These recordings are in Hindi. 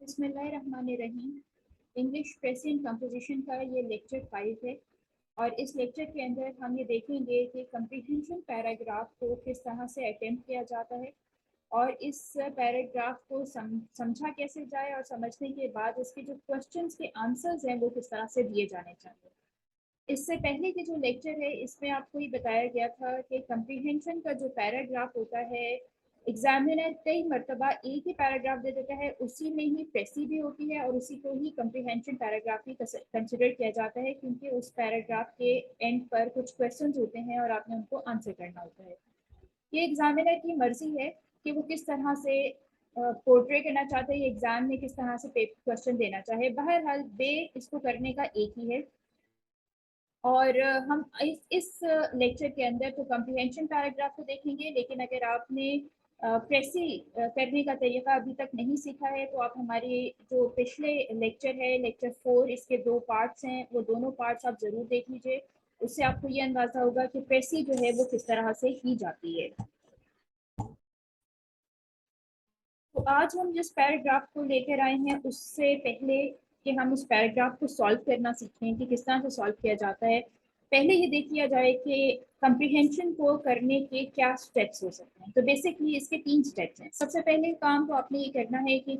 बिस्मिल्लाहिर्रहमानिर्रहीम। इंग्लिश प्रेजेंट कंपोजिशन का ये लेक्चर 5 है और इस लेक्चर के अंदर हम ये देखेंगे कि कंप्रीहेंशन पैराग्राफ को किस तरह से अटेम्प्ट किया जाता है और इस पैराग्राफ को समझा कैसे जाए और समझने के बाद इसके जो क्वेश्चंस के आंसर्स हैं वो किस तरह से दिए जाने चाहिए। इससे पहले के जो लेक्चर है इसमें आपको ये बताया गया था कि कंप्रीहेंशन का जो पैराग्राफ होता है एग्जामिनर कई मरतबा एक ही पैराग्राफ दे देता है, उसी में ही प्रेसी भी होती है और उसी को ही कंप्रीहेंशन पैराग्राफ ही कंसिडर किया जाता है क्योंकि उस पैराग्राफ के एंड पर कुछ क्वेश्चंस होते हैं और आपने उनको आंसर करना होता है। ये एग्जामिनर की मर्जी है कि वो किस तरह से पोर्ट्रे करना चाहते हैं, एग्जाम में किस तरह से क्वेश्चन देना चाहे। बहरहाल बे इसको करने का एक ही है और हम इस लेक्चर के अंदर तो कंप्रीहेंशन पैराग्राफ को देखेंगे, लेकिन अगर आपने प्रेसी करने का तरीका अभी तक नहीं सीखा है तो आप हमारे जो पिछले लेक्चर है लेक्चर 4, इसके 2 पार्ट्स हैं, वो दोनों पार्ट्स आप ज़रूर देख लीजिए। उससे आपको ये अंदाज़ा होगा कि प्रेसी जो है वो किस तरह से की जाती है। तो आज हम जिस पैराग्राफ को लेकर आए हैं उससे पहले कि हम उस पैराग्राफ को सॉल्व करना सीखें कि किस तरह से सॉल्व किया जाता है, पहले ये देख लिया जाए कि कंप्रीहेंशन को करने के क्या स्टेप्स हो सकते हैं। तो बेसिकली इसके 3 स्टेप्स हैं। सबसे पहले काम तो आपने ये करना है कि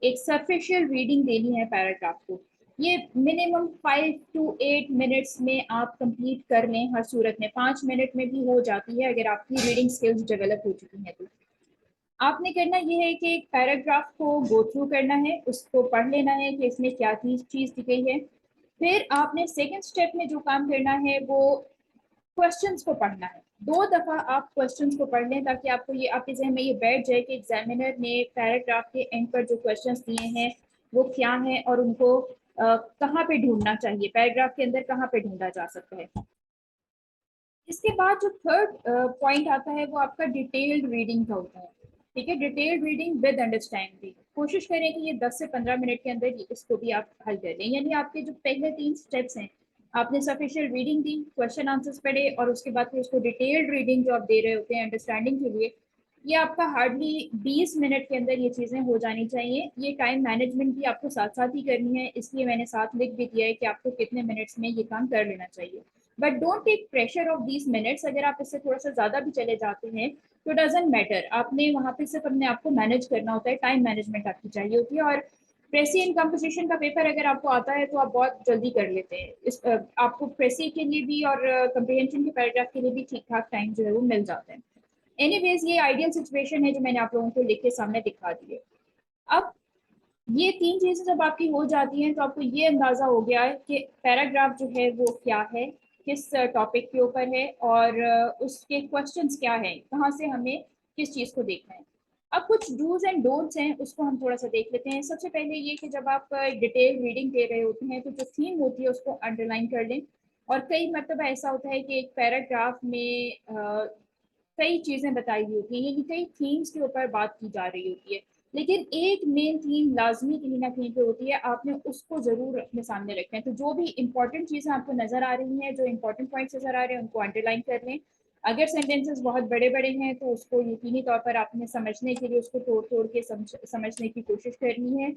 एक सरफेशियल रीडिंग देनी है पैराग्राफ को। ये मिनिमम 5 to 8 मिनट्स में आप कंप्लीट कर लें। हर सूरत में 5 मिनट में भी हो जाती है अगर आपकी रीडिंग स्किल्स डेवलप हो चुकी हैं। तो आपने करना ये है कि एक पैराग्राफ को गो थ्रू करना है, उसको पढ़ लेना है कि इसमें क्या चीज़ दी गई है। फिर आपने सेकंड स्टेप में जो काम करना है वो क्वेश्चंस को पढ़ना है। 2 दफ़ा आप क्वेश्चंस को पढ़ लें ताकि आपको ये आपके जहन में ये बैठ जाए कि एग्जामिनर ने पैराग्राफ के एंड पर जो क्वेश्चंस दिए हैं वो क्या हैं और उनको कहाँ पे ढूंढना चाहिए, पैराग्राफ के अंदर कहाँ पे ढूंढा जा सकता है। इसके बाद जो थर्ड पॉइंट आता है वो आपका डिटेल्ड रीडिंग का होता है। ठीक है, डिटेल्ड रीडिंग विद अंडरस्टैंडिंग। कोशिश करें कि ये 10 से 15 मिनट के अंदर इसको भी आप हल कर लें। यानी आपके जो पहले 3 स्टेप्स हैं, आपने सफिशिएंट रीडिंग दी, क्वेश्चन आंसर्स पढ़े और उसके बाद फिर उसको डिटेल्ड रीडिंग जो आप दे रहे होते हैं अंडरस्टैंडिंग के लिए, ये आपका हार्डली 20 मिनट के अंदर ये चीज़ें हो जानी चाहिए। ये टाइम मैनेजमेंट भी आपको साथ साथ ही करनी है, इसलिए मैंने साथ लिख भी दिया है कि आपको कितने मिनट्स में ये काम कर लेना चाहिए। But don't take pressure of 20 minutes. अगर आप इससे थोड़ा सा ज़्यादा भी चले जाते हैं तो डजेंट मैटर, आपने वहाँ पे सिर्फ अपने आप को मैनेज करना होता है, टाइम मैनेजमेंट आपकी चाहिए होती है। और प्रेसी एंड कंपोजिशन का पेपर अगर आपको आता है तो आप बहुत जल्दी कर लेते हैं। आपको प्रेसी के लिए भी और कंप्रीहेंशन के पैराग्राफ के लिए भी ठीक ठाक टाइम जो है वो मिल जाता है। एनीवेज ये आइडियल सिचुएशन है जो मैंने आप लोगों को लिख के सामने दिखा दी है। अब ये 3 चीज़ें जब आपकी हो जाती हैं तो आपको ये अंदाज़ा हो गया है कि पैराग्राफ जो है वो क्या है, किस टॉपिक के ऊपर है और उसके क्वेश्चंस क्या हैं, कहाँ से हमें किस चीज़ को देखना है। अब कुछ डूज एंड डोंट्स हैं, उसको हम थोड़ा सा देख लेते हैं। सबसे पहले ये कि जब आप डिटेल रीडिंग दे रहे होते हैं तो जो थीम होती है उसको अंडरलाइन कर लें। और कई मरतबा ऐसा होता है कि एक पैराग्राफ में कई चीज़ें बताई हुई होती हैं, यानी कई थीम्स के ऊपर बात की जा रही होती है, लेकिन एक मेन थीम लाजमी कहीं ना कहीं पे होती है, आपने उसको ज़रूर अपने सामने रखना है। तो जो भी इंपॉर्टेंट चीज़ें आपको नज़र आ रही हैं, जो इंपॉर्टेंट पॉइंट्स नज़र आ रहे हैं, उनको अंडरलाइन कर लें। अगर सेंटेंसेस बहुत बड़े बड़े हैं तो उसको यकीनी तौर पर आपने समझने के लिए उसको तोड़ तोड़ के समझने की कोशिश करनी है।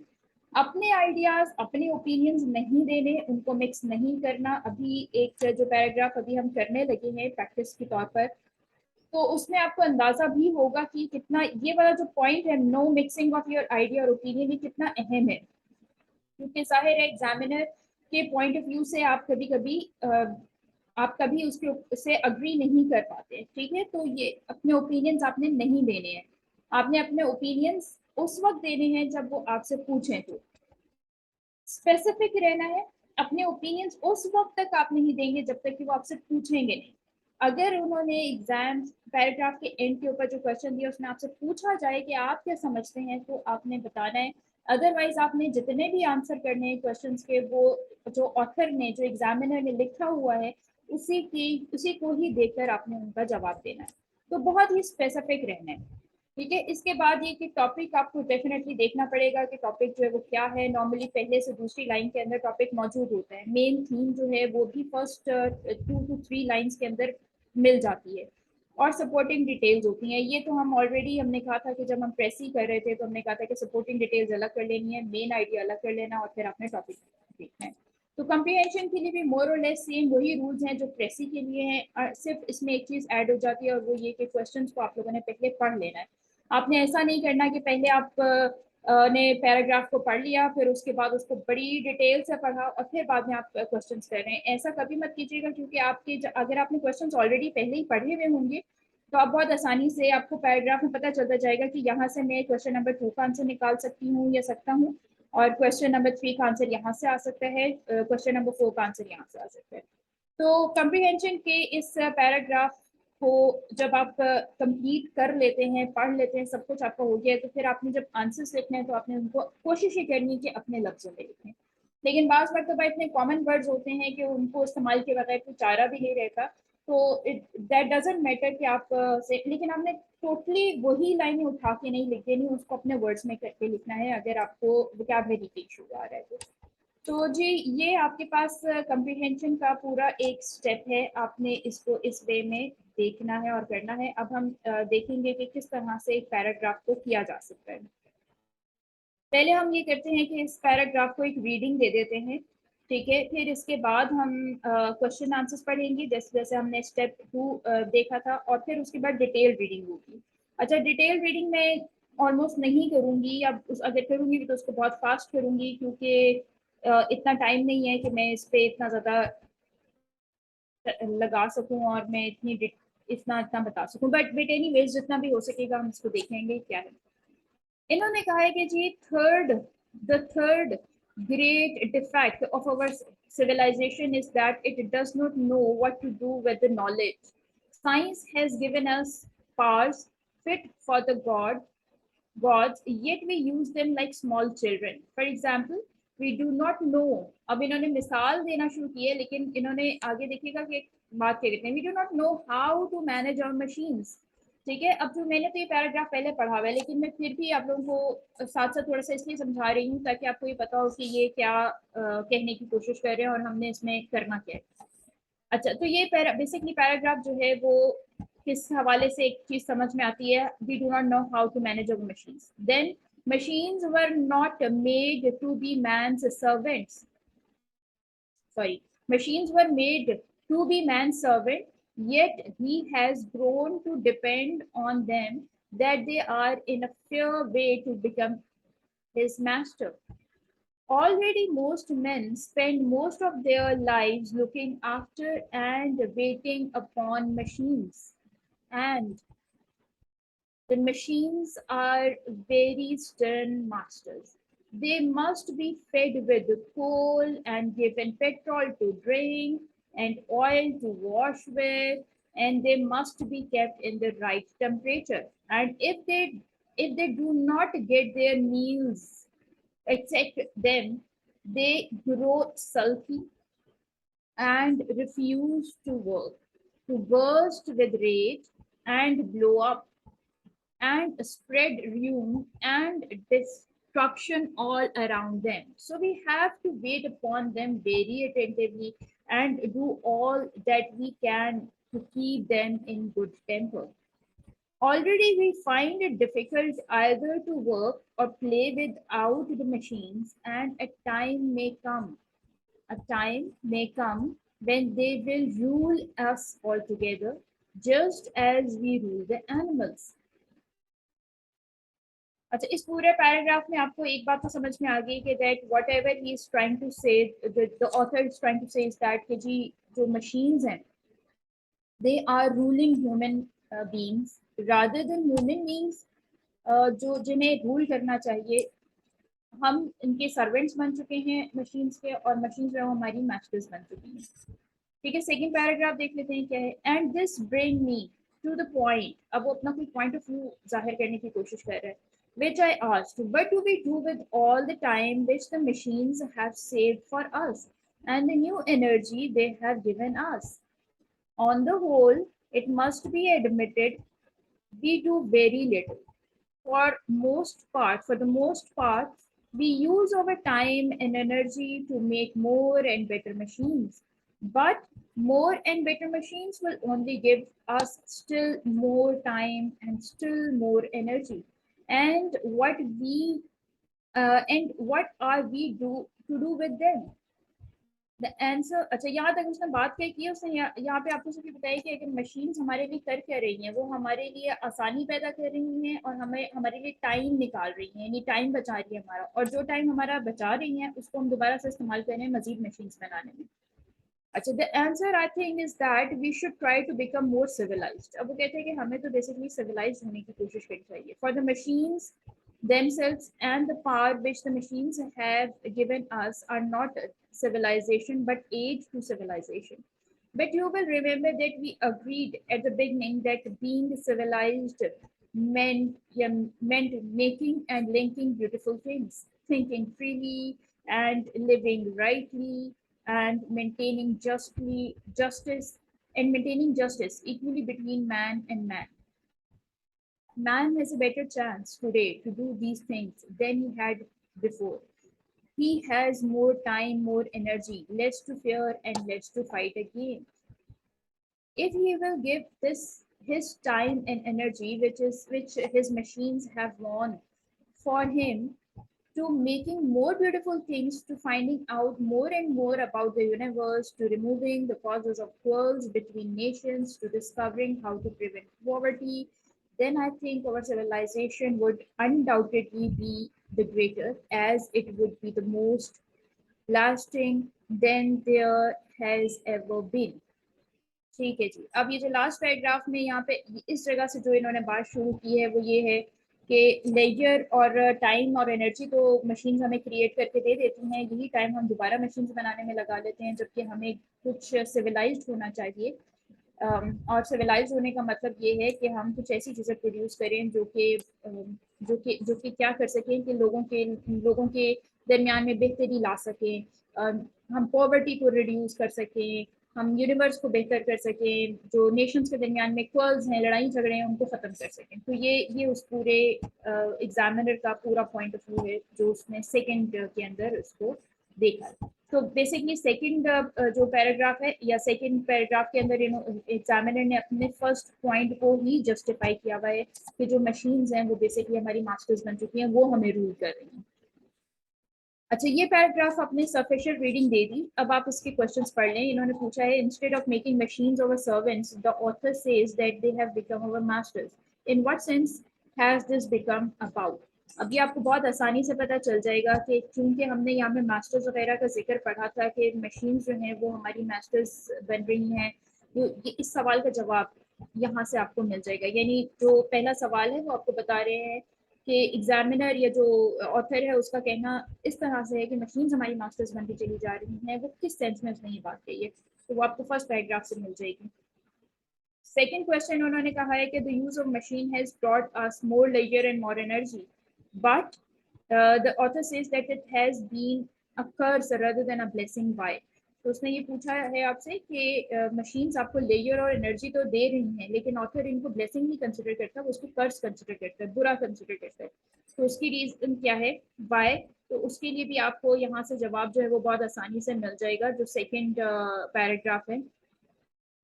अपने आइडियाज़, अपने ओपिनियंस नहीं देने, उनको मिक्स नहीं करना। अभी एक जो पैराग्राफ अभी हम करने लगे हैं प्रैक्टिस के तौर पर, तो उसमें आपको अंदाजा भी होगा कि कितना ये वाला जो पॉइंट है, no mixing of your idea और ओपिनियन, ये कितना अहम है। क्योंकि जाहिर है एग्जामिनर के पॉइंट ऑफ व्यू से आप कभी उसके से अग्री नहीं कर पाते। ठीक है, तो ये अपने ओपिनियंस आपने नहीं देने हैं। आपने अपने ओपिनियंस उस वक्त देने हैं जब वो आपसे पूछें, तो स्पेसिफिक रहना है। अपने ओपिनियंस उस वक्त तक आप नहीं देंगे जब तक कि वो आपसे पूछेंगे नहीं। अगर उन्होंने एग्जाम पैराग्राफ के एंड के ऊपर जो क्वेश्चन दिया उसमें आपसे पूछा जाए कि आप क्या समझते हैं, तो आपने बताना है। अदरवाइज आपने जितने भी आंसर करने हैं क्वेश्चंस के, वो जो ऑथर ने, जो एग्जामिनर ने लिखा हुआ है उसी को ही देखकर आपने उनका जवाब देना है। तो बहुत ही स्पेसिफिक रहना है। ठीक है, इसके बाद ये कि टॉपिक आपको डेफिनेटली देखना पड़ेगा कि टॉपिक जो है वो क्या है। नॉर्मली पहले से दूसरी लाइन के अंदर टॉपिक मौजूद होता है। मेन थीम जो है वो भी फर्स्ट 2 to 3 लाइंस के अंदर मिल जाती है। और सपोर्टिंग डिटेल्स होती हैं। ये तो हम ऑलरेडी हमने कहा था कि जब हम प्रेस ही कर रहे थे तो हमने कहा था कि सपोर्टिंग डिटेल्स अलग कर लेनी है, मेन आइडिया अलग कर लेना और फिर अपने टॉपिक देखना है। तो कम्प्रीहेंशन के लिए भी मोर और लेस सेम वही रूल्स हैं जो प्रेसी के लिए हैं, सिर्फ इसमें एक चीज़ ऐड हो जाती है और वो ये कि क्वेश्चन को आप लोगों ने पहले पढ़ लेना है। आपने ऐसा नहीं करना कि पहले आप ने पैराग्राफ को पढ़ लिया फिर उसके बाद उसको बड़ी डिटेल से पढ़ा और फिर बाद में आप क्वेश्चंस कर रहे हैं। ऐसा कभी मत कीजिएगा, क्योंकि आपके अगर आपने क्वेश्चंस ऑलरेडी पहले ही पढ़े हुए होंगे तो आप बहुत आसानी से आपको पैराग्राफ में पता चलता जाएगा कि यहाँ से मैं क्वेश्चन नंबर 2 का आंसर निकाल सकती हूँ या सकता हूँ, और क्वेश्चन नंबर 3 का आंसर यहाँ से आ सकता है, क्वेश्चन नंबर 4 का आंसर यहाँ से आ सकता है। तो कम्प्रीहेंशन के इस पैराग्राफ को जब आप कंप्लीट कर लेते हैं, पढ़ लेते हैं, सब कुछ आपका हो गया है, तो फिर आपने जब आंसर्स लिखने हैं तो आपने उनको कोशिश ही करनी है कि अपने लफ्जों में लिखें। लेकिन बाज़ बार तो इतने कॉमन वर्ड्स होते हैं कि उनको इस्तेमाल के बगैर कोई चारा भी नहीं रहता। तो दैट डजंट मैटर कि आप से, लेकिन आपने टोटली वही लाइनें उठा के नहीं लिख देनी, उसको अपने वर्ड्स में करके लिखना है अगर आपको वोकैबुलरी की इशू आ रहा है तो जी ये आपके पास कम्प्रीहेंशन का पूरा एक स्टेप है, आपने इसको इस वे में देखना है और करना है। अब हम देखेंगे कि किस तरह से एक पैराग्राफ को किया जा सकता है। पहले हम ये करते हैं कि इस पैराग्राफ को एक रीडिंग दे देते हैं, ठीक है। फिर इसके बाद हम क्वेश्चन आंसर्स पढ़ेंगे जैसे जैसे हमने स्टेप 2 देखा था, और फिर उसके बाद डिटेल रीडिंग होगी। अच्छा, डिटेल रीडिंग में ऑलमोस्ट नहीं करूँगी, या अगर करूँगी तो उसको बहुत फास्ट करूँगी, क्योंकि इतना टाइम नहीं है कि मैं इस पे इतना ज़्यादा लगा सकूँ और मैं इतना इतना बता सकूँ, बट एनीवेज जितना भी हो सकेगा हम इसको देखेंगे क्या है। इन्होंने कहा है कि जी the third great defect of our civilization is that it does not know what to do with the knowledge. Science has given us powers fit for the gods, yet we use them like small children. For example, we do not know. अब इन्होंने मिसाल देना शुरू की है, लेकिन इन्होंने आगे देखिएगा कि बात क्या कहते हैं, we do not know how to manage our machines. ठीक है, अब जो मैंने तो ये पैराग्राफ पहले पढ़ा हुआ है, लेकिन मैं फिर भी आप लोगों को साथ साथ थोड़ा सा इसलिए समझा रही हूँ ताकि आपको ये पता हो कि ये क्या कहने की कोशिश कर रहे हैं और हमने इसमें करना क्या है। अच्छा, तो ये बेसिकली पैराग्राफ जो है वो किस हवाले से एक चीज समझ में आती है, we do not know how to manage our machines, then machines were not made to be man's servants. Sorry, machines were made to be man's servant, yet he has grown to depend on them, that they are in a fair way to become his master. Already, most men spend most of their lives looking after and waiting upon machines, and the machines are very stern masters. They must be fed with coal and given petrol to drink and oil to wash with, and they must be kept in the right temperature. And if they do not get their meals accept them, they grow sulky and refuse to work, to burst with rage and blow up and spread ruin and destruction all around them. So we have to wait upon them very attentively and do all that we can to keep them in good temper. Already we find it difficult either to work or play without the machines, and a time may come when they will rule us altogether, just as we rule the animals. अच्छा, इस पूरे पैराग्राफ में आपको एक बात तो समझ में आ गई कि that whatever he is trying to say, the author is trying to say is that कि जी जो मशीन्स हैं they are ruling human beings rather than human beings, जो जिन्हें रूल करना चाहिए। हम इनके सर्वेंट्स बन चुके हैं मशीन्स के, और मशीन्स जो हमारी मास्टर्स बन चुकी हैं। ठीक है, सेकंड पैराग्राफ देख लेते हैं क्या है। And this bring me to the point, अब वो अपना कोई पॉइंट ऑफ व्यू जाहिर करने की कोशिश कर रहा है। Which I asked, what do we do with all the time which the machines have saved for us and the new energy they have given us? On the whole, it must be admitted we do very little. For the most part, we use our time and energy to make more and better machines. but more and better machines will only give us still more time and still more energy. And what are we do to do with them? The answer, अच्छा यहाँ तक उसने बात क्या की है, उसने यहाँ पे आपको सिर्फ बताया कि अगर मशीन्स हमारे लिए कर क्या रही हैं, वो हमारे लिए आसानी पैदा कर रही हैं और हमें हमारे लिए टाइम निकाल रही हैं, यानी टाइम बचा रही है हमारा, और जो टाइम हमारा बचा रही हैं उसको हम दोबारा से इस्तेमाल करें मजीद मशीन्स बनाने में। अच्छा, the answer I think is that we should try to become more civilised. अब वो कहते हैं कि हमें तो बेसिकली सिविलाइज्ड होने की कोशिश करनी चाहिए for the machines themselves, and the power which the machines have given us are not civilization but aid to civilization. But you will remember that we agreed at the beginning that being civilized meant making and linking beautiful things, thinking freely and living rightly, and maintaining justice equally between man and man. Man has a better chance today to do these things than he had before. He has more time, more energy, less to fear and less to fight again. If he will give this his time and energy, which his machines have won for him, to making more beautiful things, to finding out more and more about the universe, to removing the causes of quarrels between nations, to discovering how to prevent poverty, then I think our civilization would undoubtedly be the greater, as it would be the most lasting than there has ever been. ठीक है जी, अब ये जो लास्ट पैराग्राफ में यहाँ पे इस जगह से जो इन्होंने बात शुरू की है वो ये है कि लेजर और टाइम और एनर्जी तो मशीन्स हमें क्रिएट करके दे देती हैं, यही टाइम हम दोबारा मशीन्स बनाने में लगा लेते हैं, जबकि हमें कुछ सिविलाइज्ड होना चाहिए। और सिविलाइज होने का मतलब ये है कि हम कुछ ऐसी चीज़ें प्रोड्यूस करें जो कि क्या कर सकें कि लोगों के दरमियान में बेहतरी ला सकें, हम पॉवर्टी को रिड्यूस कर सकें, हम यूनिवर्स को बेहतर कर सकें, जो नेशंस के दरमियान में क्वर्ल्स हैं, लड़ाई झगड़े हैं, उनको ख़त्म कर सकें। तो ये उस पूरे एग्जामिनर का पूरा पॉइंट ऑफ व्यू है जो उसने सेकंड के अंदर उसको देखा। तो बेसिकली सेकंड जो पैराग्राफ है या सेकंड पैराग्राफ के अंदर एग्जामिनर ने अपने फर्स्ट पॉइंट को ही जस्टिफाई किया हुआ है कि जो मशीन्स हैं वो बेसिकली हमारी मास्टर्स बन चुकी हैं, वो हमें रूल कर रही हैं। अच्छा, ये पैराग्राफ आपने सफिशिएंट रीडिंग दे दी, अब आप इसके क्वेश्चंस पढ़ लें। इन्होंने पूछा है, instead of making machines our servants the author says that they have become our masters, in what sense has this become about. अब ये आपको बहुत आसानी से पता चल जाएगा कि क्योंकि हमने यहाँ पे मास्टर्स वगैरह का जिक्र पढ़ा था कि मशीन्स जो हैं वो हमारी मास्टर्स बन रही हैं, तो ये इस सवाल का जवाब यहाँ से आपको मिल जाएगा। यानी जो पहला सवाल है वो आपको बता रहे हैं कि एग्जामिनर या जो ऑथर है उसका कहना इस तरह से है कि मशीन्स हमारी मास्टर्स बनती चली जा रही हैं, वो किस सेंस में उसने ये बात कही है, तो वो आपको फर्स्ट पैराग्राफ से मिल जाएगी। सेकेंड क्वेश्चन उन्होंने कहा है कि the use of machine has brought us more leisure and more energy, but the author says that it has been a curse rather than a blessing. Why? तो उसने ये पूछा है आपसे कि मशीन्स आपको लेयर और एनर्जी तो दे रही हैं, लेकिन ऑथर इनको ब्लेसिंग नहीं कंसिडर करता, वो उसको कर्स कंसिडर करता है, बुरा कंसिडर करता है। तो उसकी रीजन क्या है, वाई? तो उसके लिए भी आपको यहाँ से जवाब जो है वो बहुत आसानी से मिल जाएगा, जो सेकेंड पैराग्राफ है,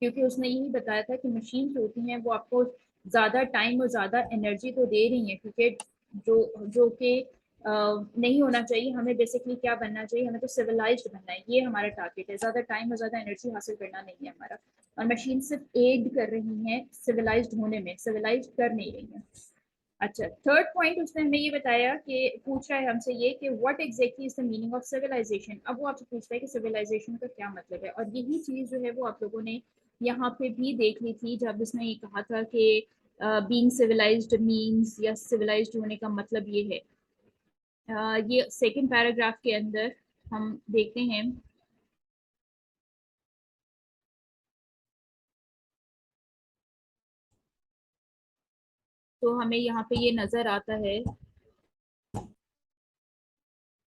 क्योंकि उसने यही बताया था कि मशीन जो होती हैं वो आपको ज़्यादा टाइम और ज़्यादा एनर्जी तो दे रही हैं, क्योंकि जो कि नहीं होना चाहिए। हमें बेसिकली क्या बनना चाहिए, हमें तो सिविलाइज्ड बनना है, ये हमारा टारगेट है। ज़्यादा टाइम और ज़्यादा एनर्जी हासिल करना नहीं है हमारा, और मशीन सिर्फ एड कर रही हैं सिविलाइज्ड होने में, सिविलाइज्ड कर नहीं रही हैं। अच्छा, थर्ड पॉइंट उसने हमें ये बताया कि पूछ रहा है हमसे ये कि what exactly is the meaning of civilisation. अब वो आपसे पूछता है कि सिविलाइजेशन का क्या मतलब है, और यही चीज़ जो है वो आप लोगों ने यहाँ पे भी देख ली थी जब उसने ये कहा था कि बीइंग सिविलाइज्ड मीन्स या सिविलाइज्ड होने का मतलब ये है। ये सेकेंड पैराग्राफ के अंदर हम देखते हैं, तो हमें यहाँ पे ये नज़र आता है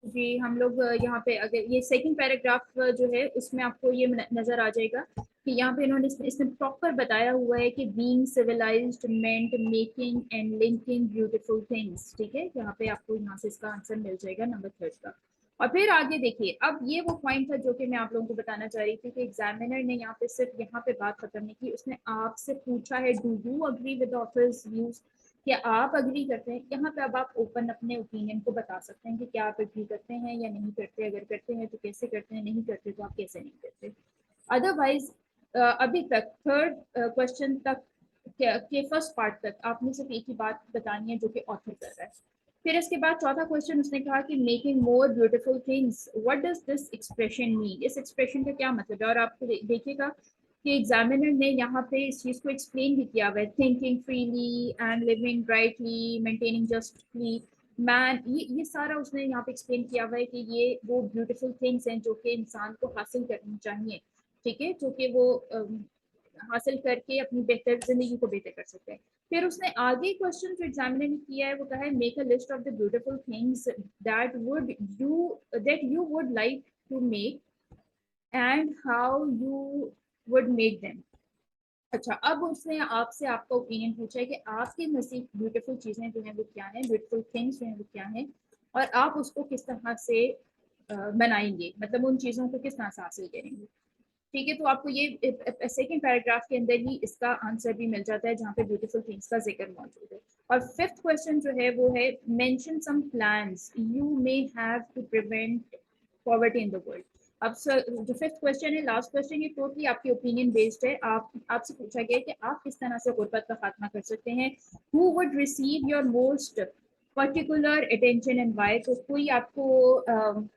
जी। हम लोग यहाँ पे अगर ये सेकंड पैराग्राफ जो है उसमें आपको ये नजर आ जाएगा कि यहाँ पे इन्होंने इसने प्रॉपर बताया हुआ है कि being civilised meant making and linking beautiful things. ठीक है, यहाँ पे आपको यहाँ से इसका आंसर मिल जाएगा नंबर थर्ड का। और फिर आगे देखिए, अब ये वो पॉइंट था जो कि मैं आप लोगों को बताना चाह रही थी कि एग्जामिनर ने यहाँ पे सिर्फ यहाँ पे बात खत्म नहीं की, उसने आपसे पूछा है do you agree with authors views, क्या आप अग्री करते हैं। यहाँ पे अब आप ओपन अपने ओपिनियन को बता सकते हैं कि क्या आप अग्री करते हैं या नहीं करते, अगर करते हैं तो कैसे करते हैं, नहीं करते तो आप कैसे नहीं करते। अदरवाइज अभी तक थर्ड क्वेश्चन तक के फर्स्ट पार्ट तक आपने सिर्फ एक ही बात बतानी है जो कि ऑथर कर रहा है। फिर इसके बाद चौथा क्वेश्चन उसने कहा कि making more beautiful things, what does this expression mean, इस एक्सप्रेशन का क्या मतलब है। और आपको देखिएगा कि एग्जामिनर ने यहाँ पे इस चीज को एक्सप्लेन भी किया हुआ है, thinking freely and living brightly, maintaining justly man, ये सारा उसने यहाँ पे एक्सप्लेन किया हुआ है कि ये वो ब्यूटीफुल थिंग्स हैं जो कि इंसान को हासिल करनी चाहिए, ठीक है, जो कि वो हासिल करके अपनी बेहतर जिंदगी को बेहतर कर सकते हैं। फिर उसने आगे क्वेश्चन जो एग्जामिनर ने किया है वो कहा है make a list of the beautiful things that you would like to make and how you would make them. अच्छा, अब उसने आपसे आपका ओपिनियन पूछा है कि आपके नसीब ब्यूटीफुल चीजें जो हैं वो क्या हैं, ब्यूटीफुल थिंग्स जो हैं वो क्या हैं, और आप उसको किस तरह से बनाएंगे, मतलब उन चीजों को किस तरह से हासिल करेंगे। ठीक है, तो आपको ये सेकंड पैराग्राफ के अंदर ही इसका आंसर भी मिल जाता है जहाँ पे ब्यूटीफुल थिंग्स का जिक्र मौजूद है। और फिफ्थ क्वेश्चन जो है वो है mention some plans you may have to prevent poverty in the world. अब सर जो फिफ्थ क्वेश्चन है, लास्ट क्वेश्चन, ये टोटली आपकी ओपिनियन बेस्ड है। आप आपसे पूछा गया है कि आप किस तरह से गुर्बत का खात्मा कर सकते हैं। Who would receive your most particular attention and why, तो कोई आपको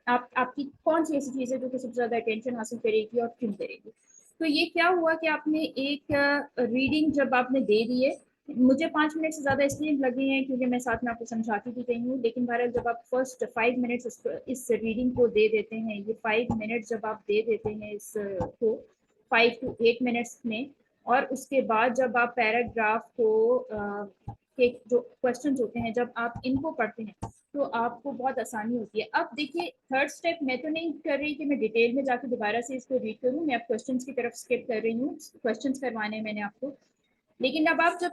आपकी कौन सी ऐसी चीज़ है जो कि सबसे ज़्यादा अटेंशन हासिल करेगी और क्यों करेगी। तो ये क्या हुआ कि आपने एक रीडिंग जब आपने दे दी है, मुझे 5 मिनट से ज़्यादा इसलिए लगे हैं क्योंकि मैं साथ में आपको समझाती भी गई हूँ, लेकिन बहरहाल जब आप फर्स्ट 5 मिनट्स इस रीडिंग को दे देते हैं, ये 5 मिनट जब आप दे देते हैं इस को 5 to 8 मिनट्स में, और उसके बाद जब आप पैराग्राफ को के जो क्वेश्चंस होते हैं जब आप इनको पढ़ते हैं तो आपको बहुत आसानी होती है। अब देखिए थर्ड स्टेप मैं तो नहीं कर रही कि मैं डिटेल में जाकर दोबारा से इसको रीड करूँ, मैं अब क्वेश्चंस की तरफ स्किप कर रही हूँ, क्वेश्चंस करवाने हैं मैंने आपको। लेकिन अब आप जब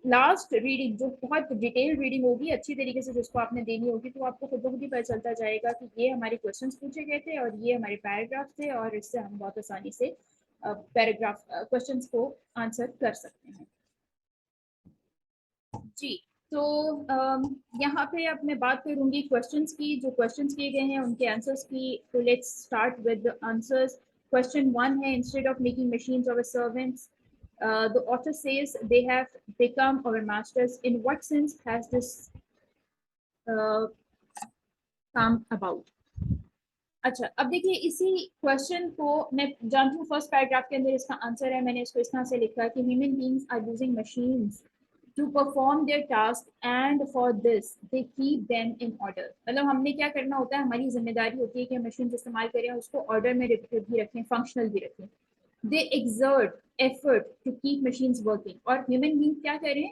लास्ट रीडिंग जो बहुत डिटेल रीडिंग होगी अच्छी तरीके से जिसको आपने देनी होगी, तो आपको खुद ब खुद ही पता चलता जाएगा कि ये हमारे क्वेश्चंस पूछे गए थे और ये हमारे पैराग्राफ थे, और इससे हम बहुत आसानी से पैराग्राफ क्वेश्चंस को आंसर कर सकते हैं। जी, तो यहाँ पे अब मैं बात करूंगी क्वेश्चंस की, जो क्वेश्चंस किए गए हैं उनके आंसर्स की। तो let's start with the answers. Question 1 है, इंस्टेड ऑफ मेकिंग मशीन्स और servants, the author says they have become our masters. In what sense has this uh, come about? अच्छा, अब देखिए इसी क्वेश्चन को मैं जानती हूँ फर्स्ट पैराग्राफ के अंदर इसका आंसर है, मैंने इसको इस तरह से लिखा है कि human beings are using machines to perform their task and for this they keep them in order. मतलब हमने क्या करना होता है, हमारी जिम्मेदारी होती है कि हम मशीन इस्तेमाल करें, उसको ऑर्डर में भी रखें, फंक्शनल भी रखें। They exert effort to keep machines working, और ह्यूमन बींग क्या करें,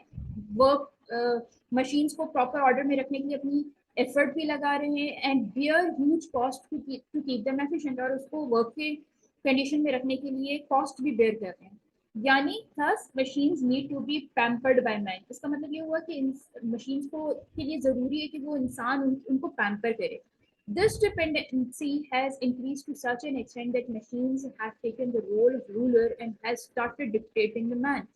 वर्क मशीन्स को प्रॉपर ऑर्डर में रखने के लिए अपनी एफर्ट भी लगा रहे हैं and bear huge cost to keep them efficient, और उसको वर्क के कंडीशन में रखने के लिए कॉस्ट भी बेयर कर रहे हैं। यानी thus machines need to be pampered by man. इसका मतलब ये हुआ कि मशीन्स को के लिए जरूरी है कि वो इंसान उनको पैम्पर करे। This dependency has increased to such an extent that machines have taken the role of ruler and has started dictating the man.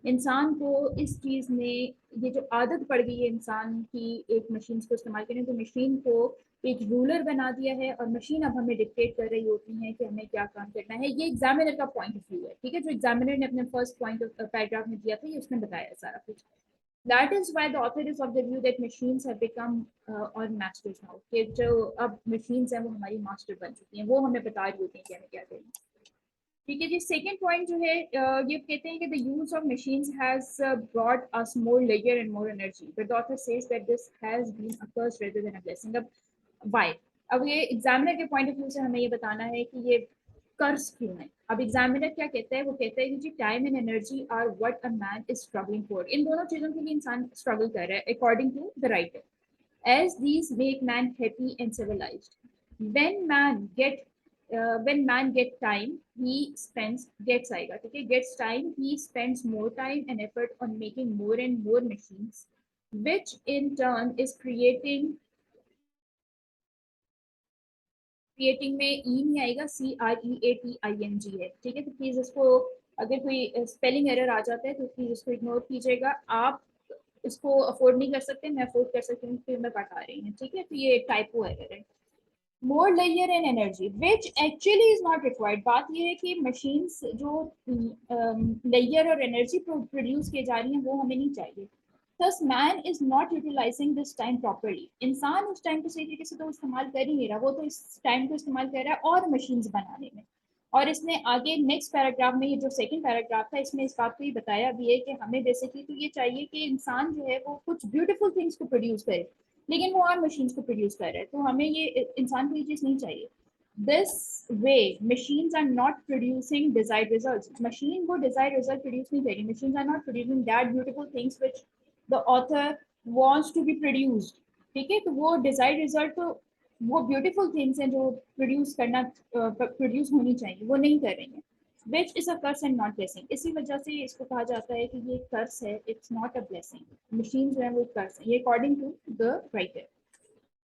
इंसान को इस चीज में ये जो आदत पड़ गई है इंसान की एक मशीन को इस्तेमाल करने, तो मशीन को एक रूलर बना दिया है और मशीन अब हमें डिक्टेट कर रही होती है कि हमें क्या काम करना है। ये एग्जामिनर का पॉइंट ऑफ व्यू है, ठीक है, जो एग्जामिनर ने अपने फर्स्ट पॉइंट पैराग्राफ में दिया था ये उसने बताया सारा कुछ। That is why the author is of the view that machines have become और masters now, कि जो अब machines हैं वो हमारी मास्टर बन चुकी हैं, वो हमें बता रही होती हैं कि हमें क्या करना है। ठीक है जी, सेकेंड पॉइंट जो है ये कहते हैं कि the use of machines has brought us more leisure and more energy, but the author says that this has been a curse rather than a blessing. अब व्हाई, अब ये एग्जामिनर के पॉइंट ऑफ व्यू से हमें ये बताना है कि ये कर्ज क्यों है। अब एग्जामिनर क्या कहता है, वो कहता है कि जी time and energy are what a man is struggling for, इन दोनों चीजों के लिए इंसान स्ट्रगल कर रहा है according to the writer, as these make man happy and civilized. When man get time, he spends gets आएगा, ठीक है, gets time, he spends more time and effort on making more and more machines, which in turn is creating creating में ई नहीं आएगा, CREATING है, ठीक है। तो प्लीज इसको, अगर कोई स्पेलिंग एरर आ जाता है तो प्लीज उसको इग्नोर कीजिएगा। आप इसको अफोर्ड नहीं कर सकते, मैं अफोर्ड कर सकती हूँ, फिर मैं बता रही हूँ, ठीक है। तो ये टाइपो एरर है। More layer and energy which actually is not required. बात ये है कि मशीन्स जो लेयर और एनर्जी प्रोड्यूस किए जा रही हैं वो हमें नहीं चाहिए। Thus, man is not utilizing this time properly. इंसान उस टाइम को सही तरीके से तो इस्तेमाल कर ही नहीं रहा, वो तो इस टाइम को इस्तेमाल कर रहा है और मशीन्स बनाने में। और इसने आगे नेक्स्ट पैराग्राफ में, ये जो सेकंड पैराग्राफ था, इसमें इस बात को ही बताया भी है कि हमें बेसिकली तो ये चाहिए कि इंसान जो है वो कुछ ब्यूटीफुल थिंग्स को प्रोड्यूस करे, लेकिन वो और मशीन्स को प्रोड्यूस कर रहा है। तो हमें ये इंसान को ये चीज़ नहीं चाहिए। This way machines are not producing desired results. Machine वो desired result produce नहीं करेगी। machines are not producing that beautiful things which the author wants to be produced, ठीक है। तो वो desired result तो वो beautiful things हैं जो प्रोड्यूस करना प्रोड्यूस होनी चाहिए, वो नहीं कर रही हैं। which is a curse and not blessing. इसी वजह से इसको कहा जाता है कि ये कर्स है, it's not a blessing. machines जो है वो कर्स है, ये according to the writer.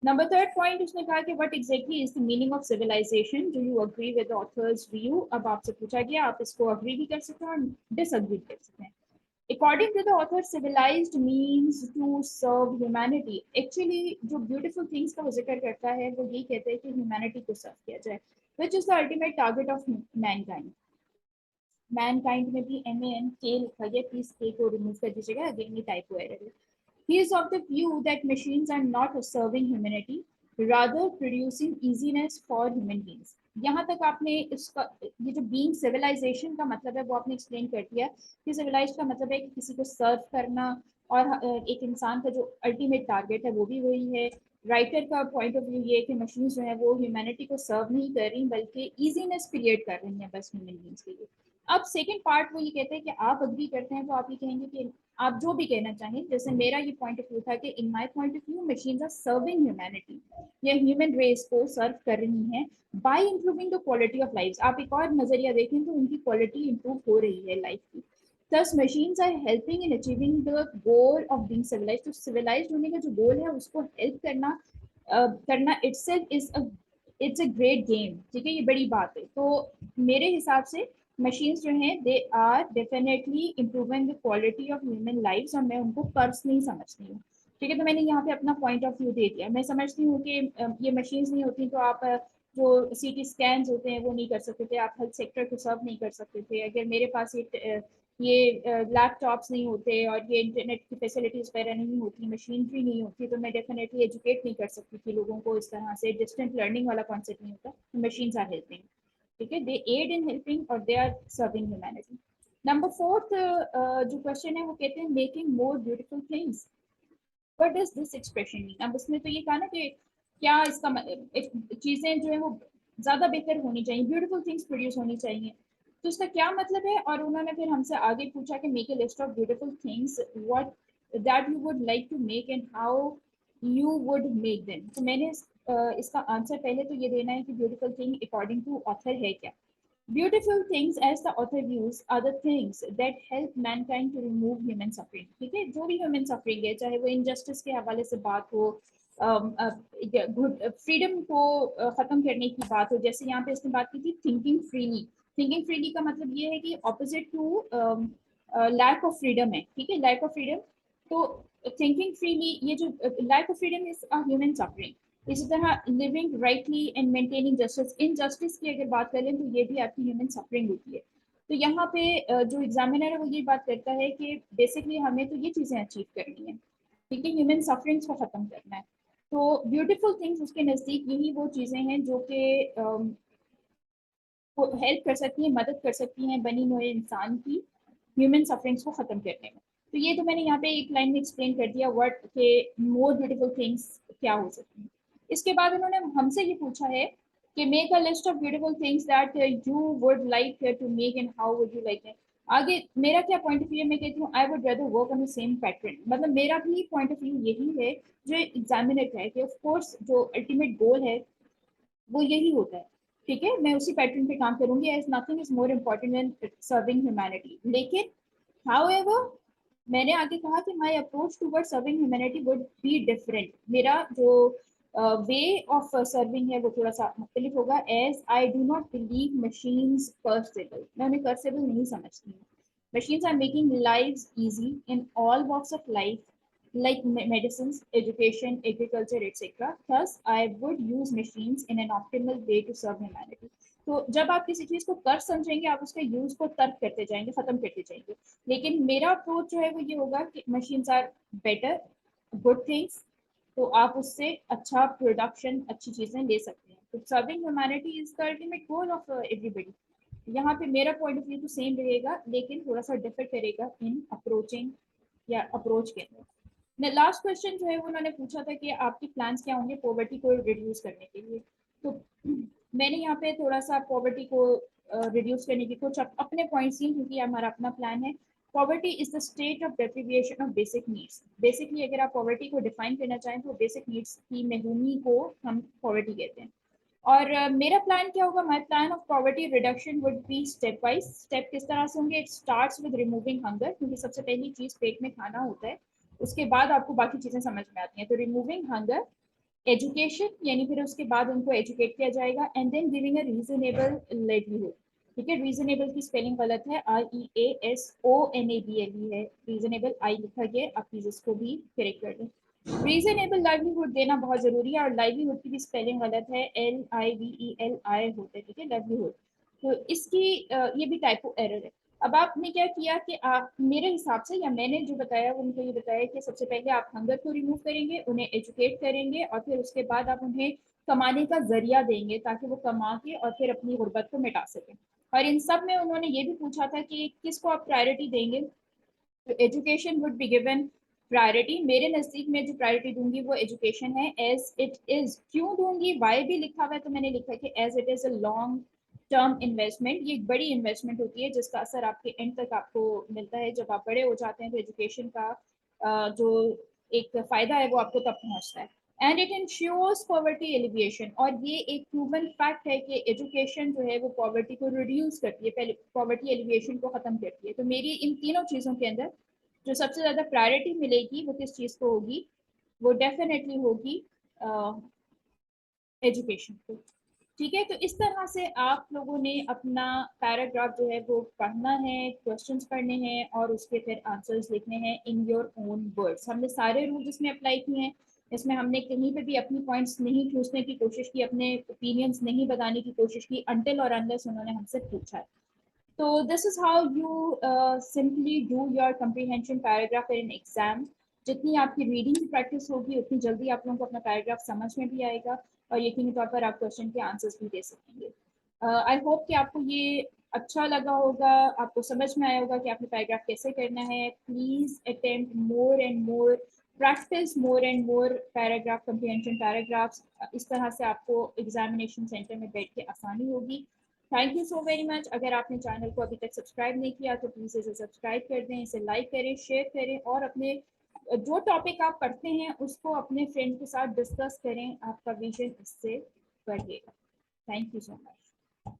Number third point उसने कहा कि what exactly is the meaning of civilization? Do you agree with the author's view? अब आपसे पूछा गया, आप इसको agree भी कर सकते हैं और disagree कर सकते हैं। According to the author, civilized means to serve humanity. Actually, जो beautiful things का वो जिक्र करता है वो यही कहता है कि humanity को serve किया जाए, which is the ultimate target of mankind. Mankind में भी MANK लिखा गया, प्लीज K को रिमूव कर दीजिएगा, अगेन ये टाइपो एरर है। He is of the view that machines are not serving humanity, rather producing easiness for human beings. यहाँ तक आपने इसका, ये जो बीइंग सिविलाइजेशन का मतलब है वो आपने एक्सप्लेन कर दिया कि सिविलाइज का मतलब है कि किसी को सर्व करना, और एक इंसान का जो अल्टीमेट टारगेट है वो भी वही है। राइटर का पॉइंट ऑफ व्यू ये है कि मशीन जो है वो ह्यूमैनिटी को सर्व नहीं कर रही बल्कि इजीनेस क्रिएट कर रही है बस ह्यूमन बींग्स के लिए। अब सेकेंड पार्ट वो ये कहते हैं कि आप अग्री करते हैं तो आप ये कहेंगे कि आप जो भी कहना चाहें, जैसे मेरा ये पॉइंट ऑफ व्यू था कि in my point of view machines are serving humanity, ये ह्यूमन रेस को सर्व कर रही हैं by improving the quality of life. आप एक और नजरिया देखें तो उनकी क्वालिटी इंप्रूव हो रही है लाइफ की। Thus, machines are helping in achieving the goal of being civilized. तो civilized होने का जो गोल है उसको हेल्प करना itself is a it's a great game, ठीक है, ये बड़ी बात है। तो मेरे हिसाब से मशीन्स जो हैं they are definitely improving the quality of human lifes, और मैं उनको कर्स नहीं समझती हूँ, ठीक है। तो मैंने यहाँ पे अपना पॉइंट ऑफ व्यू दे दिया। मैं समझती हूँ कि ये मशीन्स नहीं होती तो आप जो CT स्कैन्स होते हैं वो नहीं कर सकते थे, आप हेल्थ सेक्टर को सर्व नहीं कर सकते थे। अगर मेरे पास ये लैपटॉप्स नहीं होते और ये इंटरनेट की फैसिलिटीज वगैरह नहीं होती, मशीनरी नहीं होती, तो मैं डेफिनेटली एजुकेट नहीं कर सकती थी लोगों को इस तरह से। डिस्टेंट लर्निंग वाला कॉन्सेप्ट नहीं होता, मशीन्स आर हेल्पिंग, ठीक है, दे एड इन हेल्पिंग और they are serving humanity. Number fourth जो क्वेश्चन है वो कहते हैं making more beautiful things, what does this expression mean. अब उसने तो ये कहा ना कि क्या इसका चीजें जो है वो ज्यादा बेहतर होनी चाहिए, ब्यूटीफुल थिंग्स प्रोड्यूस होनी चाहिए, तो इसका क्या मतलब है। और उन्होंने फिर हमसे आगे पूछा कि make a list of beautiful things what that you would like to make and how you would make them. तो मैंने इसका आंसर पहले तो ये देना है कि beautiful thing according to author है क्या। Beautiful things, as the author views, are the things that help mankind to remove human suffering, ठीक है। जो भी ह्यूमन सफरिंग है, चाहे वो इनजस्टिस के हवाले से बात हो, फ्रीडम को खत्म करने की बात हो, जैसे यहाँ पे इसने बात की थी थिंकिंग फ्रीली। थिंकिंग फ्रीली का मतलब ये है कि opposite to lack of freedom है, ठीक है, लैक ऑफ फ्रीडम। तो थिंकिंग फ्रीली, ये जो lack of freedom is a human suffering. इसी तरह living rightly and maintaining justice, injustice की अगर बात करें तो ये भी आपकी ह्यूमन सफरिंग होती है। तो यहाँ पे जो एग्जामिनर है वो ये बात करता है कि बेसिकली हमें तो ये चीज़ें अचीव करनी है, ठीक है, ह्यूमन सफरिंग्स को ख़त्म करना है। तो ब्यूटीफुल थिंग्स उसके नज़दीक यही वो चीज़ें हैं जो कि हेल्प कर सकती हैं, मदद कर सकती हैं बनी हुए इंसान की ह्यूमन सफरिंग्स को ख़त्म करने में। तो ये तो मैंने यहाँ पे एक लाइन में एक्सप्लेन कर दिया वर्ड के मोर ब्यूटीफुल थिंग्स क्या हो सकती हैं। इसके बाद उन्होंने हमसे ये पूछा है कि make a list of beautiful things that you would like to make and how would you like it. आगे मेरा क्या पॉइंट ऑफ व्यू है, मैं कहती हूँ I would rather work on the same pattern. मतलब मेरा भी पॉइंट ऑफ व्यू यही है जो एग्जामिनर का है कि ऑफ कोर्स जो अल्टीमेट गोल है वो यही होता है, ठीक है, मैं उसी पैटर्न पे काम करूंगी, as nothing is more important than serving humanity. लेकिन हाउएवर मैंने आगे कहा कि my approach toward serving humanity would be different. मेरा जो वे ऑफ सर्विंग है वो थोड़ा सा मुख्तलिफ होगा। As I do not believe machines cursable, मैं उन्हें कर्सेबल नहीं समझती हूँ। Machines are making lives easy in all walks of life like medicines, education, agriculture, etc. Thus, I would use machines in an optimal way to serve humanity. तो जब आप किसी चीज को कर समझेंगे आप उसके यूज को तर्क करते जाएंगे, खत्म करते जाएंगे। लेकिन मेरा अप्रोच जो है वो ये होगा कि machines are better, good things, तो आप उससे अच्छा प्रोडक्शन, अच्छी चीजें ले सकते हैं। तो serving humanity is the ultimate goal of everybody. यहाँ पे मेरा पॉइंट ऑफ व्यू तो सेम रहेगा, लेकिन थोड़ा सा डिफर करेगा इन अप्रोचिंग या अप्रोच के अंदर। लास्ट क्वेश्चन जो है वो उन्होंने पूछा था कि आपके प्लान्स क्या होंगे पॉवर्टी को रिड्यूस करने के लिए। तो मैंने यहाँ पे थोड़ा सा पॉवर्टी को रिड्यूस करने की कुछ अपने पॉइंट्स दिए, क्योंकि हमारा अपना प्लान है। Poverty is the state of deprivation of basic needs. Basically अगर आप पॉवर्टी को डिफाइन करना चाहें तो बेसिक नीड्स की महरूमी को हम पॉवर्टी कहते हैं। और मेरा प्लान क्या होगा, my plan of poverty reduction would be step wise. Step किस तरह से होंगे, it starts with removing hunger, क्योंकि सबसे पहली चीज पेट में खाना होता है, उसके बाद आपको बाकी चीजें समझ में आती हैं। तो रिमूविंग हंगर, एजुकेशन, यानी फिर उसके बाद उनको एजुकेट किया जाएगा, and then giving a reasonable livelihood. ठीक है, रीजनेबल की स्पेलिंग गलत है, REASONABLE है, रीजनेबल आई लिखा गया, आप प्लीज इसको भी करेक्ट कर दें। रीजनेबल लाइवलीहुड देना बहुत जरूरी है, और लाइवलीहुड की भी स्पेलिंग गलत है, LIVELI होता है, ठीक है, लाइवलीहुड। तो इसकी ये भी टाइपो एरर है। अब आपने क्या किया कि आप मेरे हिसाब से या मैंने जो बताया उनको ये बताया कि सबसे पहले आप हंगर को रिमूव करेंगे, उन्हें एजुकेट करेंगे, और फिर उसके बाद आप उन्हें कमाने का जरिया देंगे ताकि वो कमा के और फिर अपनी गुर्बत को मिटा सकें। और इन सब में उन्होंने ये भी पूछा था कि किसको आप प्रायोरिटी देंगे। तो education would be given priority. मेरे नज़दीक में जो प्रायोरिटी दूंगी वो एजुकेशन है, एज इट इज। क्यों दूंगी, वाई भी लिखा हुआ है, तो मैंने लिखा कि as it is a long term investment. ये एक बड़ी इन्वेस्टमेंट होती है जिसका असर आपके एंड तक आपको मिलता है। जब आप बड़े हो जाते हैं तो एजुकेशन का जो एक फायदा है वो आपको तब पहुंचता है। And it ensures poverty alleviation, और ये एक प्रूवन फैक्ट है कि एजुकेशन जो है वो पॉवर्टी को रिड्यूस करती है, पहले पॉवर्टी एलिविएशन को खत्म करती है। तो मेरी इन तीनों चीज़ों के अंदर जो सबसे ज़्यादा प्रायोरिटी मिलेगी वो किस चीज़ को होगी, वो डेफिनेटली होगी एजुकेशन को। ठीक है, तो इस तरह से आप लोगों ने अपना पैराग्राफ जो है वो पढ़ना है, क्वेश्चंस पढ़ने हैं, और उसके फिर आंसर्स लिखने हैं इन योर ओन वर्ड्स। हमने सारे रूल्स इसमें अप्लाई किए हैं, इसमें हमने कहीं पे भी अपनी पॉइंट्स नहीं ठूसने की कोशिश की, अपने ओपिनियंस नहीं बताने की कोशिश की, अनटिल और अनलेस उन्होंने हमसे पूछा है। तो this is how you simply do your comprehension paragraph in exam. जितनी आपकी रीडिंग की प्रैक्टिस होगी उतनी जल्दी आप लोगों को अपना पैराग्राफ समझ में भी आएगा, और यकीनी तौर पर आप क्वेश्चन के आंसर्स भी दे सकेंगे। आई होप कि आपको ये अच्छा लगा होगा, आपको समझ में आया होगा कि आपने पैराग्राफ कैसे करना है। Please attempt more and more, practice more and more paragraph comprehension paragraphs. इस तरह से आपको एग्जामिनेशन सेंटर में बैठ के आसानी होगी। Thank you so very much. अगर आपने चैनल को अभी तक सब्सक्राइब नहीं किया तो प्लीज़ इसे सब्सक्राइब कर दें, इसे लाइक करें, शेयर करें, और अपने जो टॉपिक आप पढ़ते हैं उसको अपने फ्रेंड के साथ डिस्कस करें। आपका विजन इससे बढ़ेगा। Thank you so much.